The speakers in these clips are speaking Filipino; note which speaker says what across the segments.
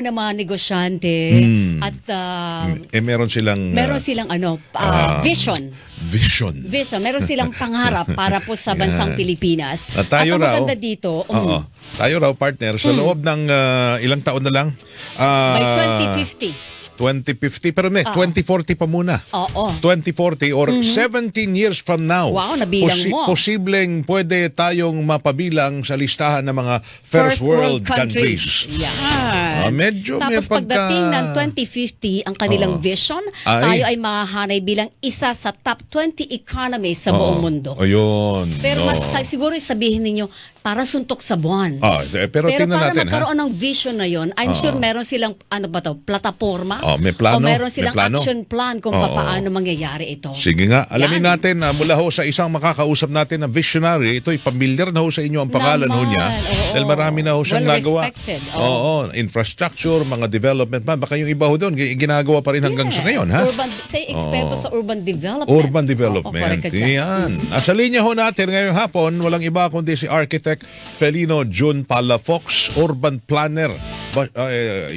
Speaker 1: na mga negosyante at
Speaker 2: meron silang
Speaker 1: vision. Meron silang pangarap para po sa bansang Pilipinas.
Speaker 2: Tayo
Speaker 1: at ang
Speaker 2: raw,
Speaker 1: maganda dito,
Speaker 2: tayo raw partner sa loob ng ilang taon na lang
Speaker 1: by 2050.
Speaker 2: 2050 pero 2040 pa muna. 2040 or 17 years from now.
Speaker 1: Wow, nabilang mo.
Speaker 2: Posibleng pwede tayong mapabilang sa listahan ng mga first world countries.
Speaker 1: Yan.
Speaker 2: Medyo
Speaker 1: Tapos
Speaker 2: may
Speaker 1: pagdating ng 2050, ang kanilang vision, tayo ay mahahanay bilang isa sa top 20 economies sa buong mundo.
Speaker 2: Ayun.
Speaker 1: Pero siguro sabihin ninyo, para suntok sa buwan.
Speaker 2: Pero tingnan
Speaker 1: para
Speaker 2: natin,
Speaker 1: magkaroon ng vision na yon, I'm sure meron silang plataforma.
Speaker 2: May plano.
Speaker 1: O meron silang action plan kung paano mangyayari ito.
Speaker 2: Sige nga, alamin natin mula ho sa isang makakausap natin na visionary, ito'y pamilyar na ho sa inyo ang pangalan ho niya. Dahil marami na ho siyang nagawa. Infrastructure, mga development pa. Baka yung iba ho doon, ginagawa pa rin hanggang sa ngayon.
Speaker 1: Eksperto sa urban development.
Speaker 2: Urban development. Yan. Sa linya ho natin ngayong hapon, walang iba kundi si Architect Felino Palafox, Urban Planner.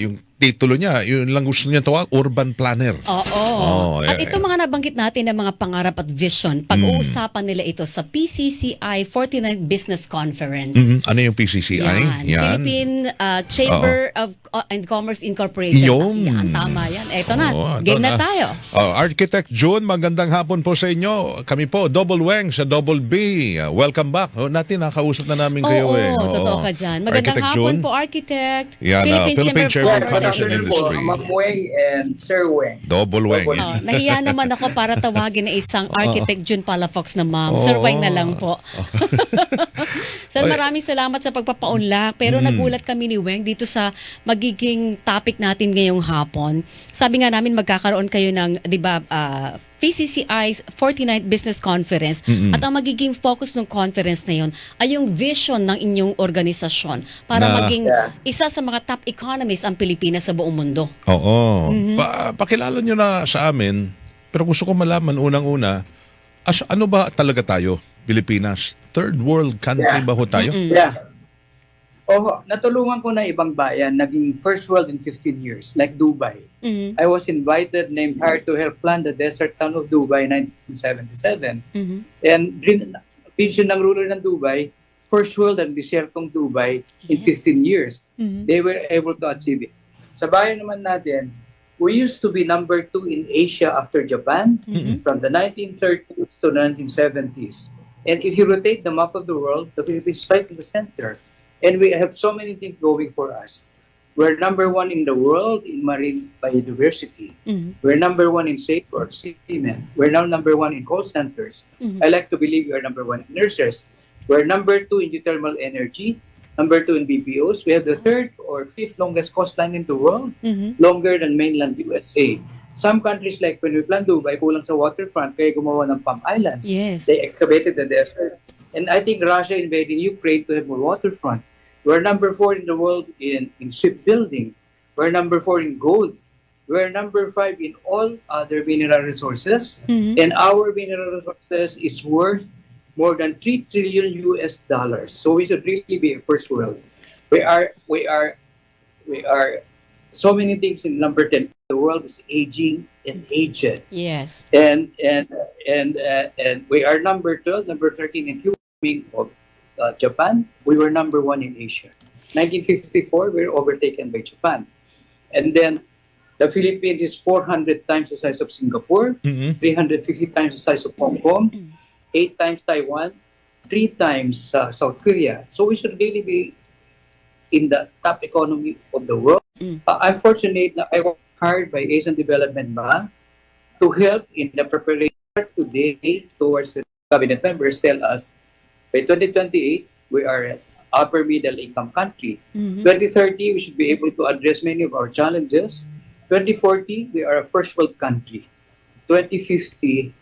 Speaker 2: Yung titulo niya, yun lang gusto niya tawag, Urban Planner.
Speaker 1: At ito mga nabanggit natin ng mga pangarap at vision, pag-uusapan nila ito sa PCCI 49 Business Conference.
Speaker 2: Ano yung PCCI?
Speaker 1: Yan. Philippine Chamber of and Commerce Incorporated. Yan, tama yan. Ito na, game na tayo.
Speaker 2: Architect June, magandang hapon po sa inyo. Kami po, Double Weng sa Double B. Welcome back. Natin, nakausap na namin kayo.
Speaker 1: Totoo ka dyan. Magandang hapon po, Architect.
Speaker 2: Yan, Philippine Chamber of Commerce and Industry.
Speaker 3: Ma'am Weng and Sir Weng.
Speaker 2: Double Weng.
Speaker 1: Nahiya naman ako para tawagin na isang Architect June Palafox na ma'am. Sir Weng na lang po. Sir, maraming salamat sa pagpapaunlak. Pero nagulat kami ni Weng dito sa magiging topic natin ngayong hapon. Sabi nga namin magkakaroon kayo ng, di ba, PCCI's 49th Business Conference. At ang magiging focus ng conference na yun ay yung vision ng inyong organisasyon para maging isa sa mga top economies ang Pilipinas sa buong mundo.
Speaker 2: Pakilala nyo na sa amin, pero gusto ko malaman unang-una, ano ba talaga tayo, Pilipinas? Third world country ba ho tayo?
Speaker 3: Natulungan ko na ibang bayan, naging first world in 15 years, like Dubai. I was invited, named hired to help plan the desert town of Dubai in 1977. And vision ng ruler ng Dubai, first world and desertong Dubai in 15 years. They were able to achieve it. Sa bayan naman natin, we used to be number 2 in Asia after Japan from the 1930s to 1970s. And if you rotate the map of the world, the Philippines is right in the center. And we have so many things going for us. We're number 1 in the world in marine biodiversity. We're number 1 in safe or seamen. We're now number 1 in call centers. I like to believe we are number 1 in nurses. We're number 2 in geothermal energy. Number 2 in BPOs. We have the 3rd or 5th longest coastline in the world, longer than mainland USA. Some countries like when we plan Dubai, kulang sa waterfront, kaya gumawa ng Palm Islands. They excavated the desert. And I think Russia invaded Ukraine to have more waterfront. We're number 4 in the world in shipbuilding. We're number 4 in gold. We're number 5 in all other mineral resources. And our mineral resources is worth more than $3 trillion US. So we should really be a first world. We are so many things in number 10. The world is aging and aged. And we are number 12, number 13 in human of Japan. We were number 1 in Asia. 1954, we were overtaken by Japan. And then the Philippines is 400 times the size of Singapore, 350 times the size of Hong Kong, 8 times Taiwan, 3 times South Korea. So we should really be in the top economy of the world. I'm fortunate that I worked hard by Asian Development Bank to help in the preparation today towards the cabinet members tell us by 2028, we are an upper middle income country. 2030, we should be able to address many of our challenges. 2040, we are a first world country. 2050,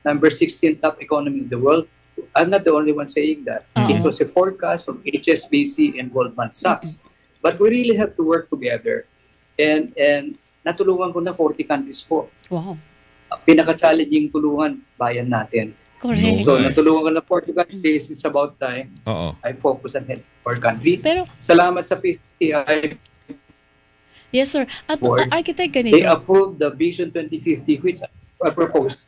Speaker 3: number 16 top economy in the world. I'm not the only one saying that. It was a forecast from HSBC and Goldman Sachs. But we really have to work together. And natulungan ko na 40 countries po.
Speaker 1: Wow.
Speaker 3: Pinaka-challenging tulungan, bayan natin.
Speaker 1: Correct.
Speaker 3: So, natulungan ko na 40 countries. It's about time. I focus on help for country.
Speaker 1: Pero,
Speaker 3: salamat sa PCCI
Speaker 1: Yes, sir. At
Speaker 3: board,
Speaker 1: Architect,
Speaker 3: they
Speaker 1: ganito.
Speaker 3: approved the Vision 2050, which I proposed.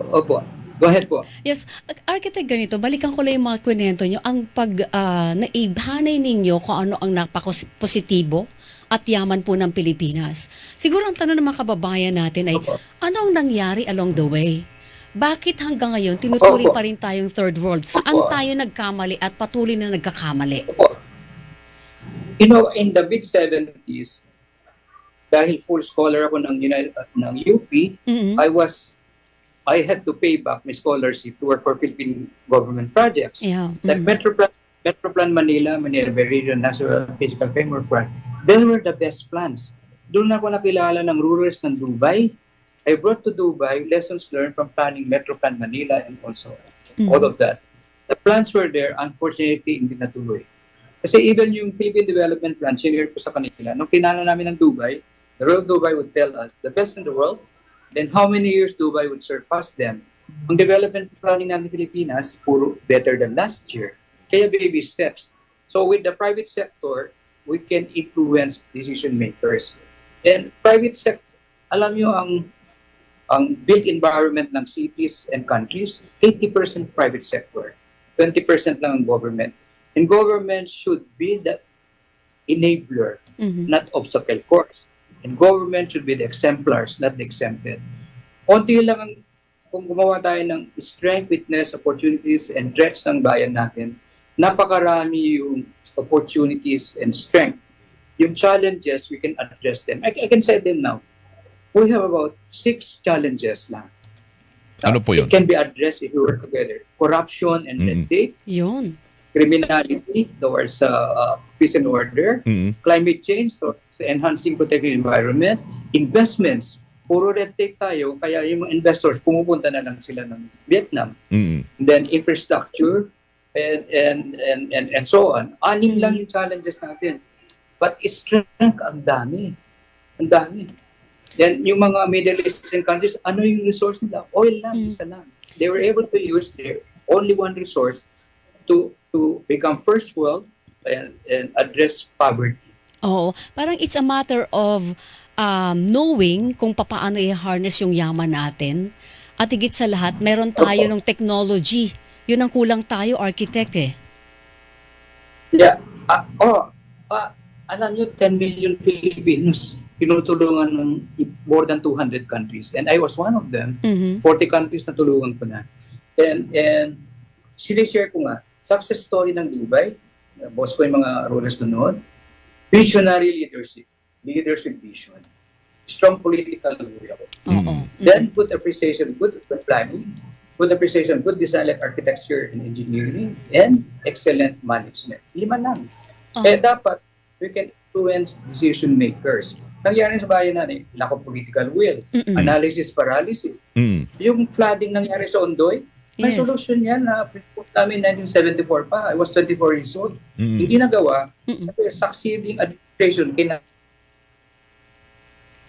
Speaker 3: Opo. Go ahead po.
Speaker 1: Yes, Architect, ganito, balikan ko lang yung mga kwento nyo. Ang naibhanay ninyo kung ano ang positibo at yaman po ng Pilipinas. Siguro ang tanong ng mga kababayan natin ay,
Speaker 3: Opo.
Speaker 1: ano ang nangyari along the way? Bakit hanggang ngayon tinuturing
Speaker 3: Opo.
Speaker 1: pa rin tayong third world? Saan tayo nagkamali at patuloy na nagkakamali?
Speaker 3: Opo. You know, in the mid-70s, dahil full scholar ako ng UP, I had to pay back my scholarship to work for Philippine government projects.
Speaker 1: Yeah.
Speaker 3: Like Metroplan Manila, Manila Bay Region, National Physical Framework Plan. They were the best plans. Doon ako nakilala ng rurals ng Dubai. I brought to Dubai lessons learned from planning Metroplan Manila and also all of that. The plans were there, unfortunately, hindi natuloy. Kasi even yung Philippine Development Plan, sinare ko sa kanila, nung kinala namin ng Dubai, the Royal Dubai would tell us, the best in the world, then how many years Dubai would surpass them? Ang development planning namin Pilipinas, puro better than last year. Kaya baby steps. So with the private sector, we can influence decision makers. And private sector, alam nyo ang built environment ng cities and countries, 80% private sector, 20% lang ang government. And government should be the enabler, not obstacle course. And government should be the exemplars, not the exempted. Konti lang kung gumawa tayo ng strength, weakness, opportunities, and threats ng bayan natin, napakarami yung opportunities and strength. Yung challenges, we can address them. I can say them now. We have about 6 challenges lang.
Speaker 2: Ano po yun?
Speaker 3: It can be addressed if we work together. Corruption and red tape.
Speaker 1: Yun.
Speaker 3: Criminality towards peace and order. Climate change, so enhancing protecting environment. Investments. Puro red tape tayo, kaya yung mga investors, pumupunta na lang sila ng Vietnam. Then infrastructure and so on. 6 lang yung challenges natin. But strength, ang dami. Ang dami. Then yung mga Middle Eastern countries, ano yung resource nila? Oil lang, isa lang. They were able to use their only one resource to become first world and address poverty.
Speaker 1: Oo. Parang it's a matter of knowing kung paano i-harness yung yaman natin. At higit sa lahat, meron tayo ng technology. Yun ang kulang tayo, architect eh.
Speaker 3: Yeah. Alam nyo, 10 million Filipinos tinutulungan ng more than 200 countries. And I was one of them. 40 countries na tulungan ko na. And sinishare ko nga, success story ng Dubai, boss ko yung mga rulers doon, visionary leadership vision, strong political will. Then good appreciation, good planning, good appreciation, good design like architecture and engineering, and excellent management. 5 lang. Kaya dapat we can influence decision makers. Nangyari sa bayan natin, lack of political will, analysis paralysis. Yung flooding nangyari sa Ondoy, may solution yan na namin 1974 pa. I was 24 years old. Hindi nagawa. Succeeding administration,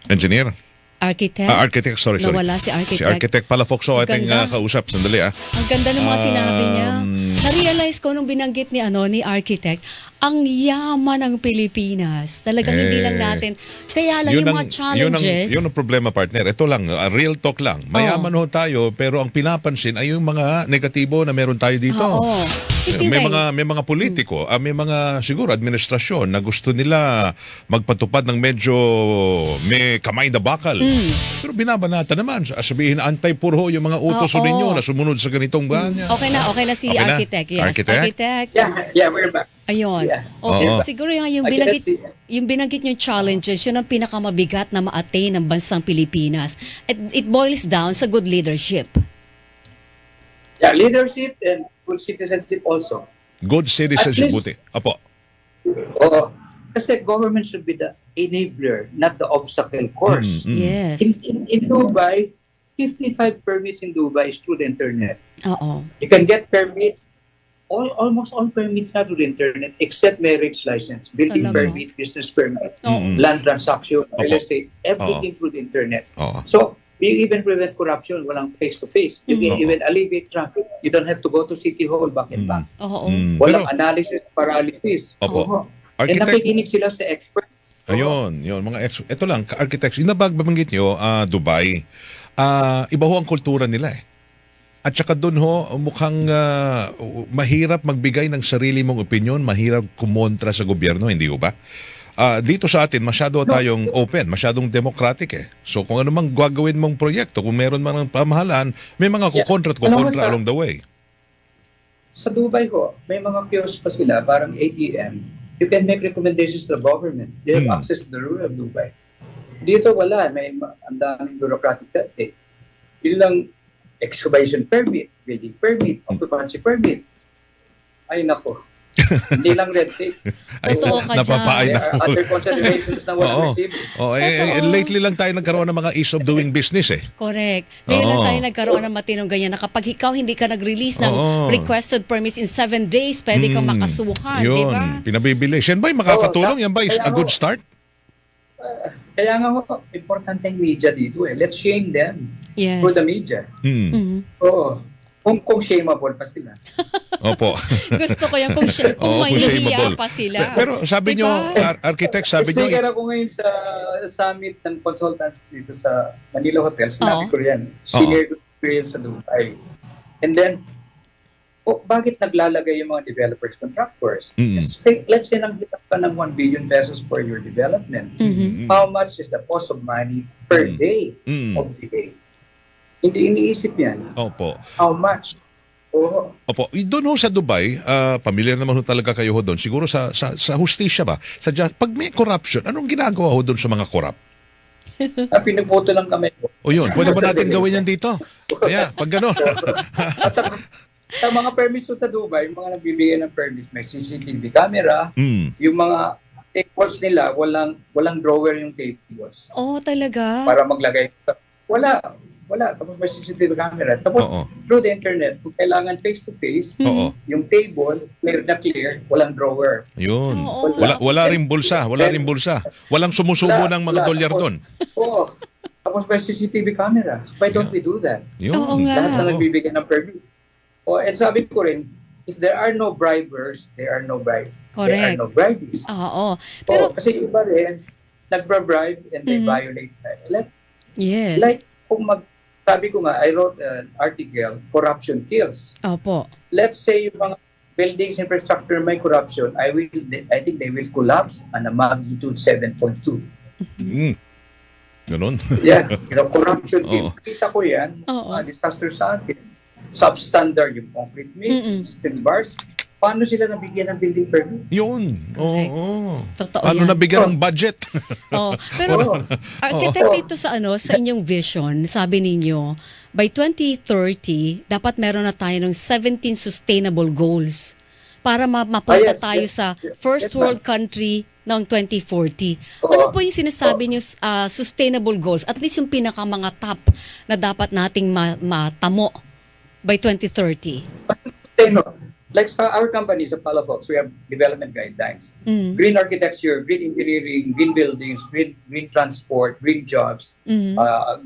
Speaker 2: Engineer?
Speaker 1: Architect?
Speaker 2: Architect, sorry.
Speaker 1: Nawala si Architect.
Speaker 2: Si Architect Palafox Jr. ating kausap. Sandali
Speaker 1: Ang ganda ng mga sinabi niya. Na-realize ko nung binanggit ni Architect, ang yaman ng Pilipinas. Talagang hindi lang natin. Kaya lang yung mga challenges.
Speaker 2: Yun ang problema, partner. Ito lang, real talk lang. Mayaman ho tayo, pero ang pinapansin ay yung mga negatibo na meron tayo dito. May mga politiko, may mga siguro administrasyon na gusto nila magpatupad ng medyo may kamay na bakal. Pero binabanata naman. Sabihin, antay-puro yung mga utos ninyo na sumunod sa ganitong banya.
Speaker 1: Okay na si Architect. Yes. Architect.
Speaker 3: Yeah, we're back.
Speaker 1: Ayun.
Speaker 3: Yeah.
Speaker 1: Okay. Siguro yung binanggit yung challenges, yun ang pinakamabigat na ma-attain ng bansang Pilipinas. It boils down sa good leadership.
Speaker 3: Yeah, leadership and good citizenship also.
Speaker 2: Good citizenship, buti. Apo.
Speaker 3: Kasi government should be the enabler, not the obstacle course.
Speaker 1: Yes.
Speaker 3: In Dubai, 55 permits in Dubai is through the internet. You can get permits, almost all permits na through the internet, except marriage license, building permit, business permit, land transaction, real estate, everything through the internet. So, you even prevent corruption, walang face-to-face. You can even alleviate traffic. You don't have to go to City Hall back and back. Walang analysis, paralysis. And nakikinig sila sa expert.
Speaker 2: Ayun, yun mga ito lang architects. Inababanggit nyo Dubai. Iba ho ang kultura nila eh. At saka doon ho mukhang mahirap magbigay ng sarili mong opinion, mahirap kumontra sa gobyerno, hindi ho ba? Dito sa atin masyado tayong open, masyadong democratic eh. So kung ano mang gagawin mong proyekto, kung meron man ng pamahalaan, may mga kukontra at kukontra along the way.
Speaker 3: Sa Dubai ho, may mga kiosks pa sila, parang ATM. You can make recommendations to the government. They have access to the rule of Dubai. Dito wala, may ang daming bureaucratic that day. Yun lang, excavation permit, building permit, occupancy permit. Ay nako. Hindi lang red tape.
Speaker 1: Totoo ka
Speaker 2: Napapaay
Speaker 3: There are other considerations na wala received.
Speaker 2: Lately lang tayo nagkaroon ng mga ease of doing business eh.
Speaker 1: Correct. Ngayon lang tayo nagkaroon ng matinong ganyan na kapag ikaw hindi ka nag-release ng requested permits in 7 days, pwede kang makasuhan, di ba?
Speaker 2: Pinabibilis. Yan ba'y makakatulong? Yan ba is a good start?
Speaker 3: Kaya nga importante yung media dito eh. Let's shame them for the media. Oo. Kung shameable pa sila.
Speaker 2: Opo.
Speaker 1: Gusto ko yan kung may nahiya pa sila.
Speaker 2: Pero sabi nyo, architect, sabi nyo...
Speaker 3: Speaker ako ngayon sa summit ng consultants dito sa Manila Hotel. Sinabi ko yan. Senior experience sa Dubai. And then, bakit naglalagay yung mga developers, contractors? Let's say nanghitap ka ng 1 billion pesos for your development. How much is the cost of money per day of the day? Hindi iniisip yan.
Speaker 2: Opo.
Speaker 3: How much?
Speaker 2: Opo. Doon ho sa Dubai, pamilyar naman ho talaga kayo ho doon. Siguro sa hustisya ba? Pag may corruption, anong ginagawa ho doon sa mga corrupt?
Speaker 3: Pinuputo lang kami.
Speaker 2: O yun, pwede ba natin gawin yan dito? Kaya, pag gano'n.
Speaker 3: Sa mga permits sa Dubai, yung mga nagbibigay ng permits, may CCTV camera, yung mga tables nila, walang drawer yung tables.
Speaker 1: Oh, talaga?
Speaker 3: Para maglagay. Wala. Tapos may CCTV camera. Tapos through the internet, kung kailangan face-to-face, yung table, clear, walang drawer.
Speaker 2: Yun. Wala rin bulsa. Walang sumusubo ng mga dolyar doon.
Speaker 3: Oo. Tapos may CCTV camera. Why don't we do that?
Speaker 2: Yun.
Speaker 3: Lahat na nagbibigay ng permit. And sabi ko rin, if there are no bribers, there are no bribes.
Speaker 1: Correct.
Speaker 3: There are no briberies.
Speaker 1: Oo. Pero,
Speaker 3: kasi iba rin, nagbribe and they violate that.
Speaker 1: Yes.
Speaker 3: Like, sabi ko nga, I wrote an article, Corruption Kills.
Speaker 1: Opo.
Speaker 3: Let's say yung mga buildings infrastructure may corruption, I think they will collapse on a magnitude 7.2.
Speaker 2: Ganon.
Speaker 3: Yeah, corruption kills. Kita ko yan, disaster sa atin. Substandard yung concrete mix, steel bars. Paano sila nabigyan ng building permit?
Speaker 2: Yun.
Speaker 1: Totoo
Speaker 2: Paano
Speaker 1: yan.
Speaker 2: nabigyan ng budget?
Speaker 1: Pero architect, dito sa sa inyong vision, sabi ninyo, by 2030, dapat meron na tayo ng 17 sustainable goals para mapunta tayo sa first world country ng 2040. Ano po yung sinasabi niyo sustainable goals? At least yung pinaka mga top na dapat nating matamo by 2030.
Speaker 3: Like sa our company, sa Palafox, we have development guidelines. Green architecture, green engineering, green buildings, green transport, green jobs,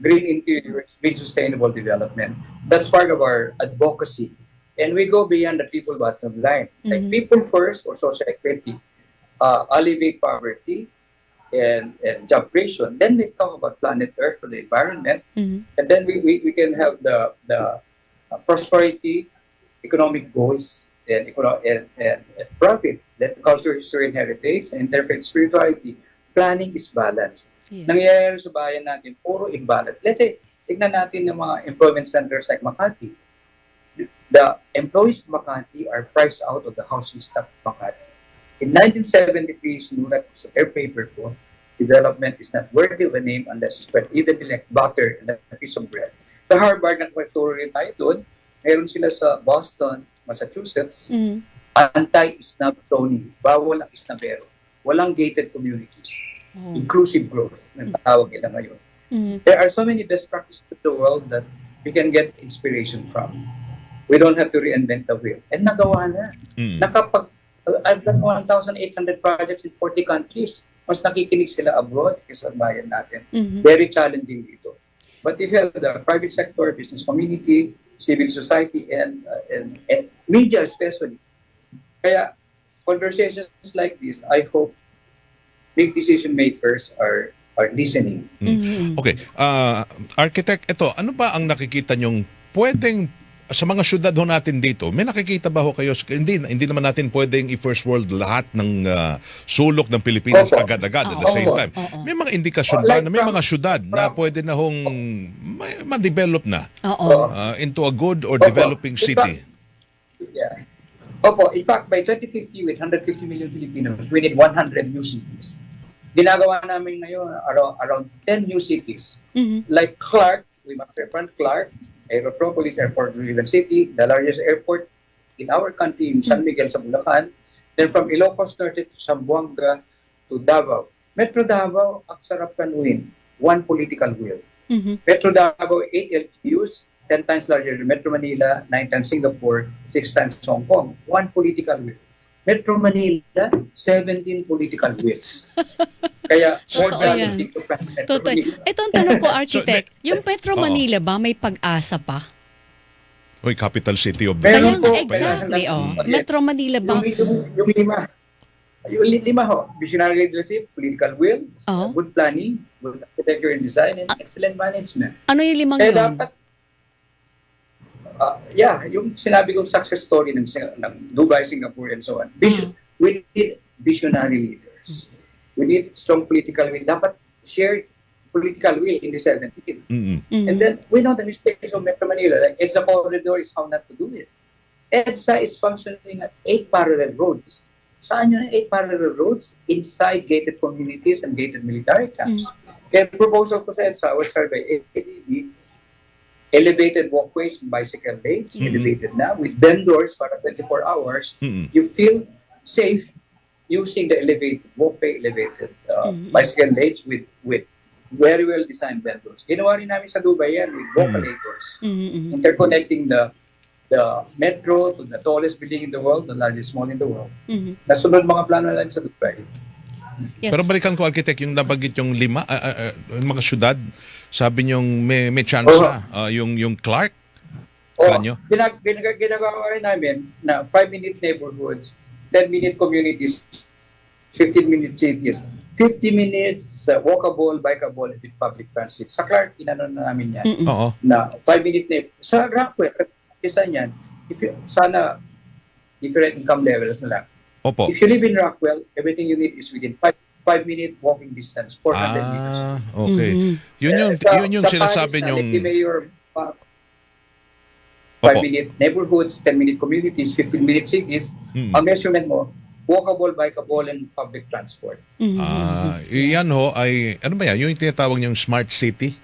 Speaker 3: green interiors, green sustainable development. That's part of our advocacy. And we go beyond the people bottom line. Like people first or social equity, alleviate poverty, and job creation. Then we talk about planet Earth for the environment. And then we can have the prosperity, economic goals, and profit, then culture, history, and heritage, and interfaith spirituality. Planning is balance. Yes. Nangyayari sa bayan natin, puro imbalance. Let's say, tignan natin ng mga employment centers like Makati. The employees of Makati are priced out of the housing stock of Makati. In 1973, sinulat ko sa their paper ko, development is not worthy of a name unless it's spread evenly like butter and a piece of bread. Sa Harvard, nagpagturo rin tayo doon, meron sila sa Boston, Massachusetts, anti-snub zoning, bawal ang snabero, walang gated communities, inclusive growth, ang tawag nila ngayon. There are so many best practices in the world that we can get inspiration from. We don't have to reinvent the wheel. And nagawa na. I've done 1,800 projects in 40 countries. Mas nakikinig sila abroad kaysa bayan natin. Very challenging dito. But if you have the private sector, business community, civil society, and media especially. Kaya, conversations like this, I hope big decision makers are listening.
Speaker 2: Okay. Architect, ito, ano ba ang nakikita nyong pwedeng sa mga syudad ho natin dito, may nakikita ba ho kayo? Hindi naman natin pwedeng i-first world lahat ng sulok ng Pilipinas agad-agad at the same time. May mga indikasyon ba na may mga syudad na pwede na hong ma-develop na into a good or developing city?
Speaker 3: Yeah. Opo, in fact, by 2050, with 150 million Filipinos, we need 100 new cities. Ginagawa namin ngayon around 10 new cities. Like Clark, we must reference Clark, Aerotropolis Airport, River City, the largest airport in our country, in San Miguel sa Bulacan. Then from Ilocos Norte to Zamboanga to Davao. Metro Davao, ang sarap kanuhin. One political will. Metro Davao, 8 LGUs, 10 times larger than Metro Manila, 9 times Singapore, 6 times Hong Kong. One political will. Metro Manila, 17 political wills. Kaya, more challenging to plan Metro Manila.
Speaker 1: Ito ang tanong ko, Architect. Yung Metro Manila ba may pag-asa pa?
Speaker 2: Oy, capital city of the
Speaker 1: Kaya nga, exactly. Metro Manila ba?
Speaker 3: Yung lima. Yung lima ho. Visionary leadership, political will, good planning, good architecture and design, and excellent management.
Speaker 1: Ano yung limang
Speaker 3: Kaya
Speaker 1: yun?
Speaker 3: dapat, yung sinabi kong success story ng Dubai, Singapore, and so on. We need visionary leaders. We need strong political will. Dapat shared political will in the 17th. And then we know the mistakes of Metro Manila. Like EDSA corridor is how not to do it. EDSA is functioning at 8 parallel roads. Saan yun 8 parallel roads? Inside gated communities and gated military camps. Kaya proposal ko sa EDSA was started by ADB, elevated walkways and bicycle lanes, elevated now, with vendors for 24 hours. You feel safe using the elevated walkway, elevated bicycle lanes with very well designed vendors. Ginawa rin namin sa Dubai yan with vocalators, interconnecting the metro to the tallest building in the world, the largest mall in the world. Nasunod mga plano lang sa Dubai.
Speaker 1: Yes.
Speaker 2: Pero balikan ko, Architect, yung nabanggit yung lima, yung mga syudad, sabi niyong may chance yung Clark.
Speaker 3: Ginagawa rin namin na 5-minute neighborhoods, 10-minute communities, 15-minute cities, 50 minutes walkable, bikeable, with public transit. Sa Clark, inano na namin yan. Na 5-minute neighborhood. Sa Rockwell, isa niyan, sana different income levels na lang.
Speaker 2: Opo.
Speaker 3: If you live in Rockwell, everything you need is within 5-minute walking distance, 400 meters.
Speaker 2: Okay. Yun yung sinasabi niyong
Speaker 3: 5-minute neighborhoods, 10-minute communities, 15-minute cities. Ang measurement mo, walkable, bikeable, and public transport.
Speaker 2: Yan ho ay, ano ba yan? Yung tinatawag niyong smart city?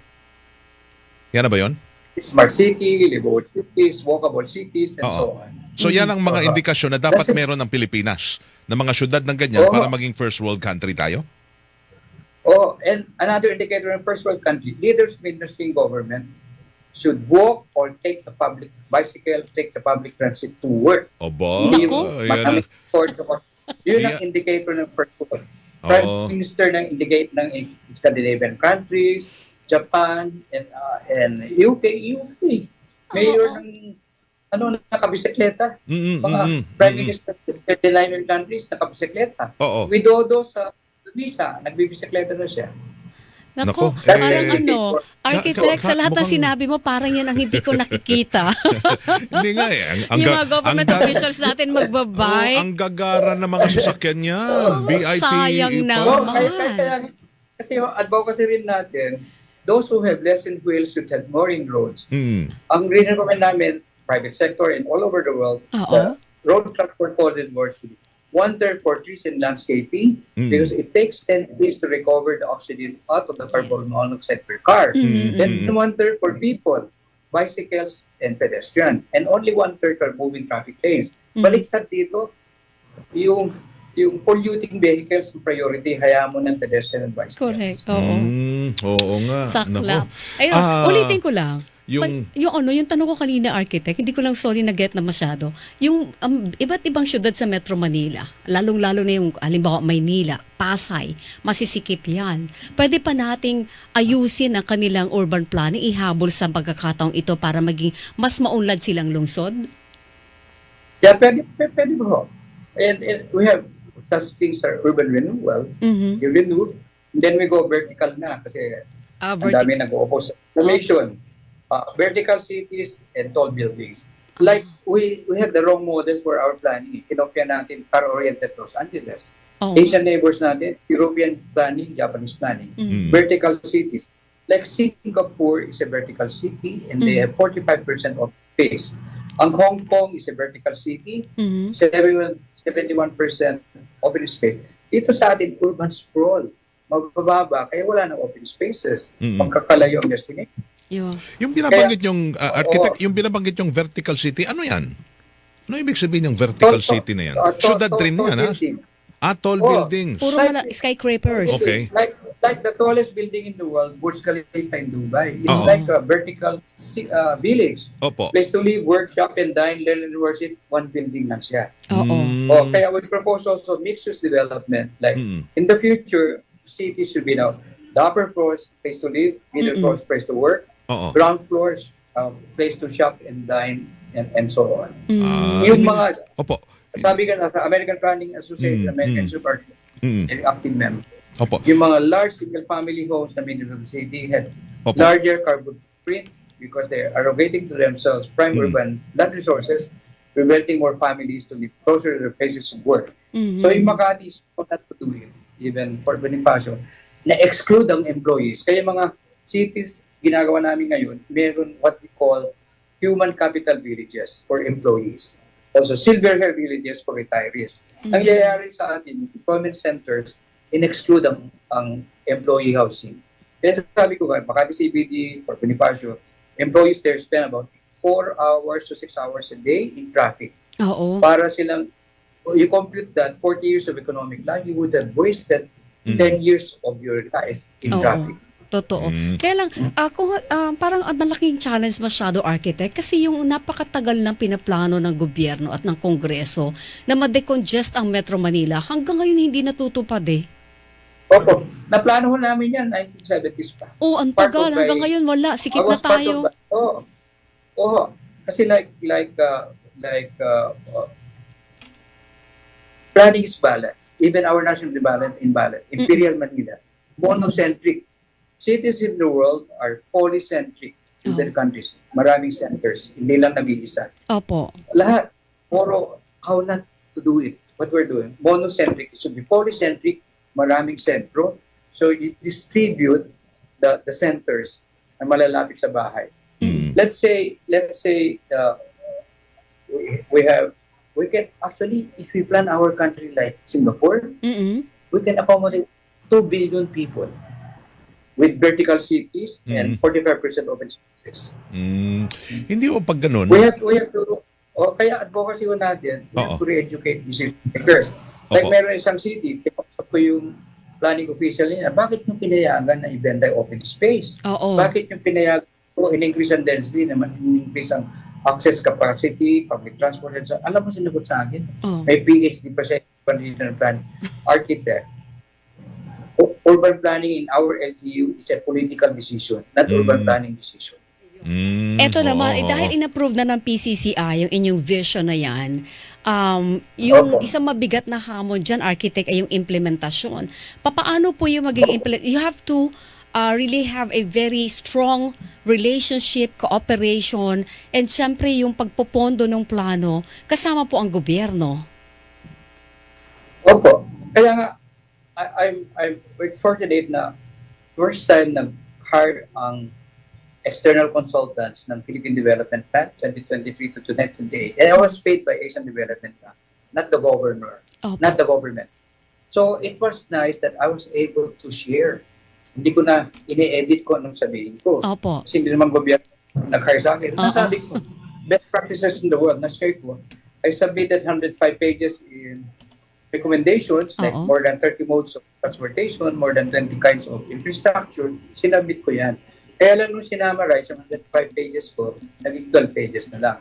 Speaker 2: Yan na ba yun?
Speaker 3: Smart city, livable cities, walkable cities, and so on.
Speaker 2: So yan ang mga indikasyon na dapat meron ng Pilipinas, na mga syudad ng ganyan para maging first world country tayo?
Speaker 3: And another indicator ng first world country, leaders of industry and government should walk or take the public bicycle, take the public transit to work. Yun ang indicator ng first world. Prime Minister nang indicate ng Scandinavian countries, Japan, and UK. Mayor ng nakabisikleta. Mga Prime Minister ng Scandinavian countries nakabisikleta. Widodo sa Indonesia, nagbibisikleta na siya.
Speaker 1: Nako, parang Architect, sa lahat ng sinabi mo, parang yan ang hindi ko nakikita.
Speaker 2: Hindi nga eh.
Speaker 1: Yung mga government officials natin magbabike.
Speaker 2: Ang gagara ng mga sasakyan niya. BIT.
Speaker 1: Sayang naman.
Speaker 3: Kasi advocacy rin natin, those who have lessened wheels should have more in roads. Ang rin-recommend namin, private sector and all over the world, the road transport corridors, 1/3 for trees and landscaping, because it takes 10 days to recover the oxygen out of the carbon monoxide per car. Then 1/3 for people, bicycles, and pedestrian. And only 1/3 are moving traffic lanes. Baliktad dito, yung polluting vehicles, priority, hayaan mo ng pedestrian and bicycles.
Speaker 1: Correct,
Speaker 2: oo nga.
Speaker 1: Saklap. Ayun, ulitin ko lang. Yung tanong ko kanina, Architect, hindi ko lang na-get na masyado. Yung iba't ibang syudad sa Metro Manila, lalong-lalo na yung, halimbawa, Maynila, Pasay, masisikip yan. Pwede pa nating ayusin ang kanilang urban planning, ihabol sa pagkakataong ito para maging mas maunlad silang lungsod?
Speaker 3: Yeah, pwede po. And we have such things are urban renewal. You renew, then we go vertical na kasi ang dami nag-o-oppose. Formation, vertical cities and tall buildings. Like, we had the wrong models for our planning. Kinopya natin car-oriented Los Angeles. Asian neighbors natin, European planning, Japanese planning. Vertical cities. Like Singapore is a vertical city and they have 45% of space. Ang Hong Kong is a vertical city, 71% open space. Dito sa atin, urban sprawl. Mabababa, kaya wala ng open spaces. Pagkakalayo ang destination.
Speaker 2: Yung binabanggit yung architect, yung binabanggit yung vertical city, ano yan? Ano ibig sabihin yung vertical city na yan? Syudad rin yan, ha? Tall buildings.
Speaker 1: Puro skyscrapers.
Speaker 2: Okay.
Speaker 3: Like the tallest building in the world, Burj Khalifa in Dubai. It's like a vertical village. Place to live, work, shop, and dine, learn and worship. One building lang siya. Kaya we propose also mixed-use development. Like, in the future, cities should be now the upper floors, place to live, middle floors, place to work, ground floors, place to shop and dine, and so on. Yung mga, sabi ka na sa American Planning Association, American Super active member. Yung mga large single-family homes na middle of the city had larger carbon footprint because they are arrogating to themselves prime urban land resources, preventing more families to live closer to their places of work. So yung Makati is not to do it, even for Bonifacio, na-exclude ang employees. Kaya mga cities, ginagawa namin ngayon, meron what we call human capital villages for employees. Also, silver hair villages for retirees. Ang nangyayari sa atin, employment centers, in-exclude ang employee housing. Kaya sabi ko, Makati CBD for Bonifacio, employees there spend about 4 hours to 6 hours a day in traffic. Para silang, you compute that 40 years of economic life, you would have wasted 10 years of your life in traffic.
Speaker 1: Totoo. Kaya lang, parang malaking challenge masyado, architect, kasi yung napakatagal ng pinaplano ng gobyerno at ng Kongreso na ma-decongest ang Metro Manila, hanggang ngayon hindi natutupad eh.
Speaker 3: Naplano namin yan, 1970s pa.
Speaker 1: Ang tagal. Hanggang ngayon wala. Sikip na tayo.
Speaker 3: Kasi planning is balanced. Even our national imbalance. Imperial Manila, monocentric. Cities in the world are polycentric in their countries. Maraming centers. Hindi lang nag-iisa. Lahat. Puro how not to do it. What we're doing. Monocentric. It should be polycentric. Maraming sentro. So you distribute the centers na malalapit sa bahay. Let's say we can actually, if we plan our country like Singapore, we can accommodate 2 billion people with vertical cities and 45% open spaces.
Speaker 2: Hindi o pag ganun?
Speaker 3: We have to, kaya advocacy natin, we have to re-educate decision makers. Like meron isang city, kapag ko yung planning official niya, bakit yung pinayagan na ibenta yung open space? Bakit yung pinayagan in-increase ang density, in-increase ang access capacity, public transport, and so. Alam mo, sinagot sa akin. May PhD pa sa regional planning. Architect. Urban planning in our LGU is a political decision, not urban planning decision.
Speaker 1: Eto naman, dahil in-approve na ng PCCI yung inyong vision na yan, yung isang mabigat na hamon dyan, architect, ay yung implementasyon. Paano po yung maging you have to really have a very strong relationship, cooperation, and syempre yung pagpopondo ng plano, kasama po ang gobyerno.
Speaker 3: Kaya nga, I'm fortunate na first time nag-hire ang external consultants ng Philippine Development Plan 2023 to 2028. And I was paid by Asian Development Plan, not the governor, not the government. So it was nice that I was able to share. Hindi ko na ini-edit ko anong sabihin ko. Kasi hindi naman gobyerno nag-hire sa akin. Nasabi ko, best practices in the world, na-share ko. I submitted 105 pages in recommendations, like more than 30 modes of transportation, more than 20 kinds of infrastructure. Sinabit ko yan. Kaya lang nung sinamarize sa 105 pages ko, naging 12 pages na lang.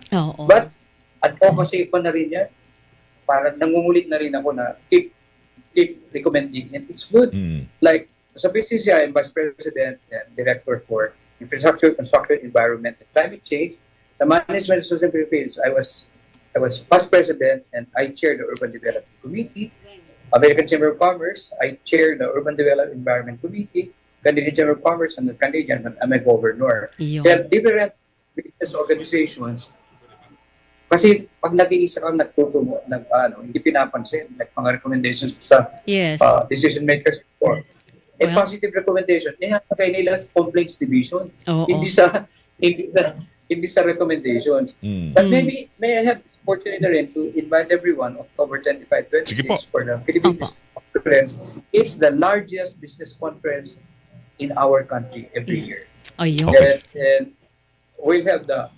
Speaker 3: But, advocacy ko na rin yan. Parang nangungulit na rin ako na keep recommending it. It's good. Like, sa PCCI, I'm Vice President and Director for Infrastructure, Construction, Environment, and Climate Change. Sa Management of Social Philippines, I was past President and I chaired the Urban Development Committee. American Chamber of Commerce, I chair the Urban Development Environment Committee, Canadian Chamber of Commerce, and the Canadian, I'm a governor. Kaya different business organizations, kasi pag nag-iisa kang nagtutumo, hindi pinapansin, like mga recommendations sa decision makers before. A positive recommendation, inapagay nila sa complaints division, hindi sa recommendations. But maybe, may I have this opportunity rin to invite everyone, October 25, 26, for the Philippine Business Conference. It's the largest business conference in our country every year. And we'll have the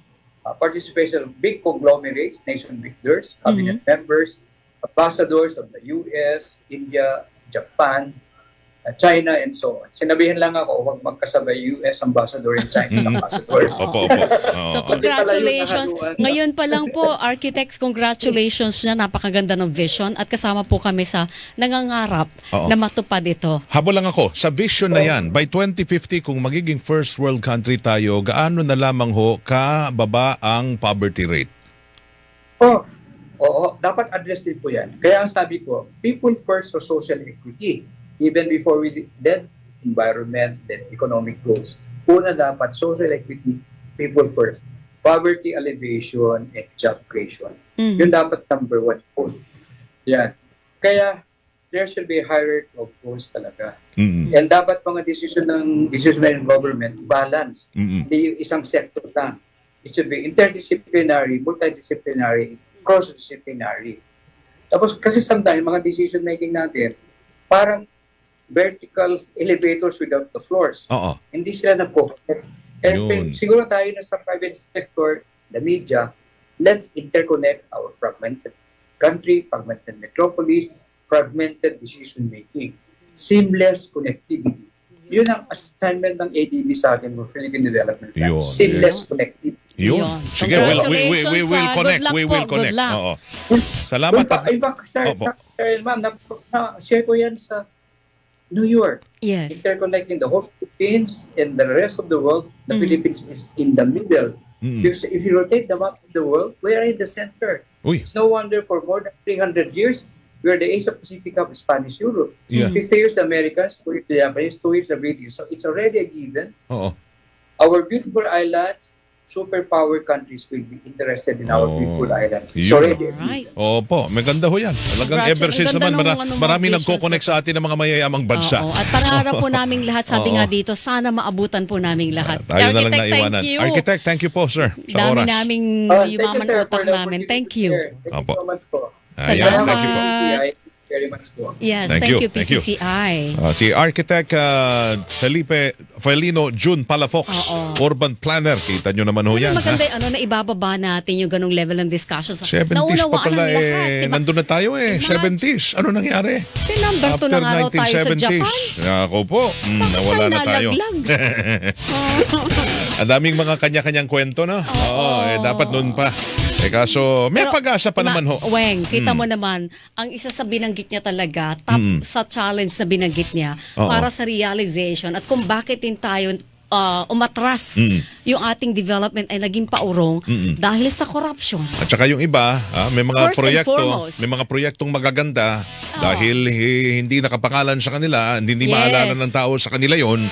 Speaker 3: participation of big conglomerates, nation builders, cabinet members, ambassadors of the US, India, Japan, China, and so on. Sinabihin lang ako, huwag magkasabay US ambassador and Chinese ambassador.
Speaker 1: So, congratulations. Ngayon pa lang po, architects, congratulations na napakaganda ng vision at kasama po kami sa nangangarap na matupad ito.
Speaker 2: Habol lang ako, sa vision na yan, by 2050, kung magiging first world country tayo, gaano na lamang kababa ang poverty rate?
Speaker 3: Dapat address din po yan. Kaya ang sabi ko, people first for social equity. Even before we then environment, then economic goals. Una dapat social equity, people first. Poverty alleviation and job creation. Yun dapat number 1 goal. Yan. Kaya there should be a hierarchy of goals talaga. And dapat mga decision ng government balance. Hindi yung isang sector lang. It should be interdisciplinary, multidisciplinary, cross-disciplinary. Tapos kasi sometimes mga decision making natin parang vertical elevators without the floors. Hindi sila na-connect. And siguro tayo na sa private sector, the media, let's interconnect our fragmented country, fragmented metropolis, fragmented decision-making. Seamless connectivity. Yun ang assignment ng ADB sa akin for Philippine Development Plan. Seamless connectivity.
Speaker 2: Sige, we will connect. We will connect. Salamat.
Speaker 3: Ma'am, na-share ko yan sa New York. Interconnecting the whole Philippines and the rest of the world. The Philippines is in the middle. Because if you rotate the map of the world, we are in the center. It's no wonder for more than 300 years, we are the Asia-Pacific of Spanish Europe. 50 years the Americans, 2 years the Japanese, 2 years the British. So it's already a given. Our beautiful islands, superpower countries will be interested in our beautiful islands. It's already a given.
Speaker 2: Opo, maganda ho yan. Talagang ever since naman, marami nagko-connect sa atin ng mga mayayamang bansa.
Speaker 1: At pangarap po naming lahat, sabi nga dito, sana maabutan po naming lahat.
Speaker 2: Tayo na lang naiwanan. Architect, thank you po, sir, sa oras.
Speaker 1: Dami naming yumaman utak namin. Thank you.
Speaker 3: Thank you so much po.
Speaker 2: Thank you po.
Speaker 3: Very much po.
Speaker 1: Yes, thank you, PCCI.
Speaker 2: Si Architect Felino Palafox, Urban Planner. Kita nyo naman ho yan.
Speaker 1: Maganda na ibababa natin yung ganong level ng discussion.
Speaker 2: 70s pa pala nandun na tayo 70s. Ano nangyari?
Speaker 1: Number 2 na nga raw tayo sa Japan.
Speaker 2: Ako po, nawala na tayo. Ang daming mga kanya-kanyang kwento na. Dapat noon pa. Kaso may pag-asa pa naman ho.
Speaker 1: Weng, kita mo naman, ang isa sa binanggit niya talaga, top sa challenge na binanggit niya para sa realization at kung bakit din tayo umatras yung ating development ay naging paurong dahil sa corruption.
Speaker 2: At saka yung iba, may mga proyektong magaganda dahil hindi nakapangalan sa kanila, hindi maalala ng tao sa kanila yon,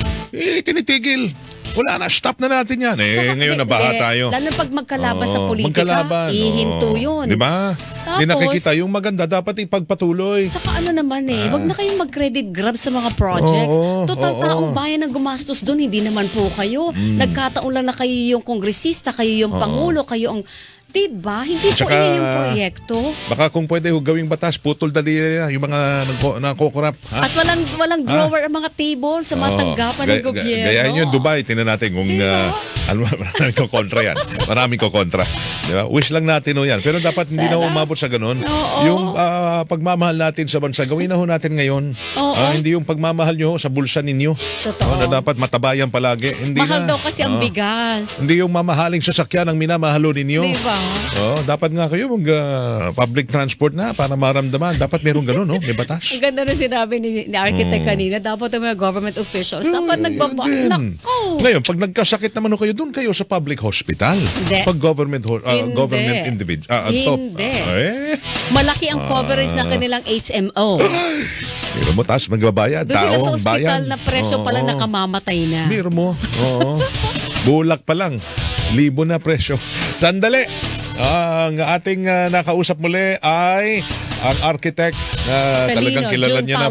Speaker 2: tinitigil. Wala na, stop na natin yan. Ngayon nabaha tayo.
Speaker 1: Lalo pag magkalaban sa politika, ihinto yun.
Speaker 2: Di ba? Hindi nakikita yung maganda, dapat ipagpatuloy.
Speaker 1: Tsaka ano naman wag na kayong mag-credit grab sa mga projects. Total taong bayan ang gumastos doon, hindi naman po kayo. Nagkataon lang na kayo yung kongresista, kayo yung pangulo, kayo ang... Diba? Hindi po yun yung proyekto.
Speaker 2: Baka kung pwede gawing batas, putol dali yung mga nakokorap.
Speaker 1: At walang drawer ang mga table sa mga tanggapan ng gobyerno.
Speaker 2: Gayahin yun, Dubai. Tingnan natin kung maraming kokontra yan. Maraming kokontra. Diba? Wish lang natin yan. Pero dapat hindi na umabot sa ganun. Yung pagmamahal natin sa bansa, gawin na ho natin ngayon. Hindi yung pagmamahal nyo sa bulsa ninyo. Na dapat matabayan palagi. Hindi
Speaker 1: mahal daw kasi ang bigas.
Speaker 2: Hindi yung mamahaling sasakyan ang minamahalo ninyo.
Speaker 1: Diba?
Speaker 2: Dapat nga kayo public transport na para maramdaman. Dapat meron ganun, may batas.
Speaker 1: Ang ganda rin sinabi ni Architect kanina, dapat ang mga government officials, dapat nagbaba. Nako,
Speaker 2: Ngayon, pag nagkasakit naman kayo, doon kayo sa public hospital.
Speaker 1: Hindi.
Speaker 2: Pag government government
Speaker 1: Hindi.
Speaker 2: Eh?
Speaker 1: Malaki ang coverage ng kanilang HMO.
Speaker 2: Biro mo, taas magbabayad.
Speaker 1: Doon sila sa
Speaker 2: Taong
Speaker 1: ospital
Speaker 2: bayan.
Speaker 1: na presyo pala nakamamatay na.
Speaker 2: Biro mo. Oo. Bulak pa lang. 1,000 na presyo. Sandali. Ang ating nakausap muli ay ang architect na talagang kilala niya na,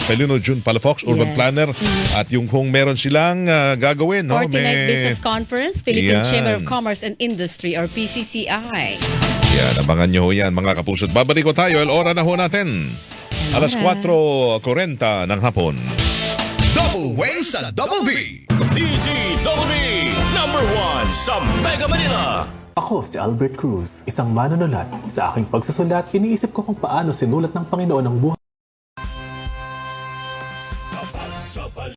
Speaker 2: Felino Palafox, urban planner. At yung kung meron silang gagawin.
Speaker 1: 49th Business Conference, Philippine Chamber of Commerce and Industry or PCCI.
Speaker 2: Yan, abangan nyo yan mga kapuso't. Babalik ko tayo. Oras na ho natin. Alas 4:40 ng hapon.
Speaker 4: Double Weng sa Double B. DOBOL B, #1 sa Mega Manila.
Speaker 5: Ako si Albert Cruz, isang manunulat. Sa aking pagsusulat, iniisip ko kung paano sinulat ng Panginoon ang buhay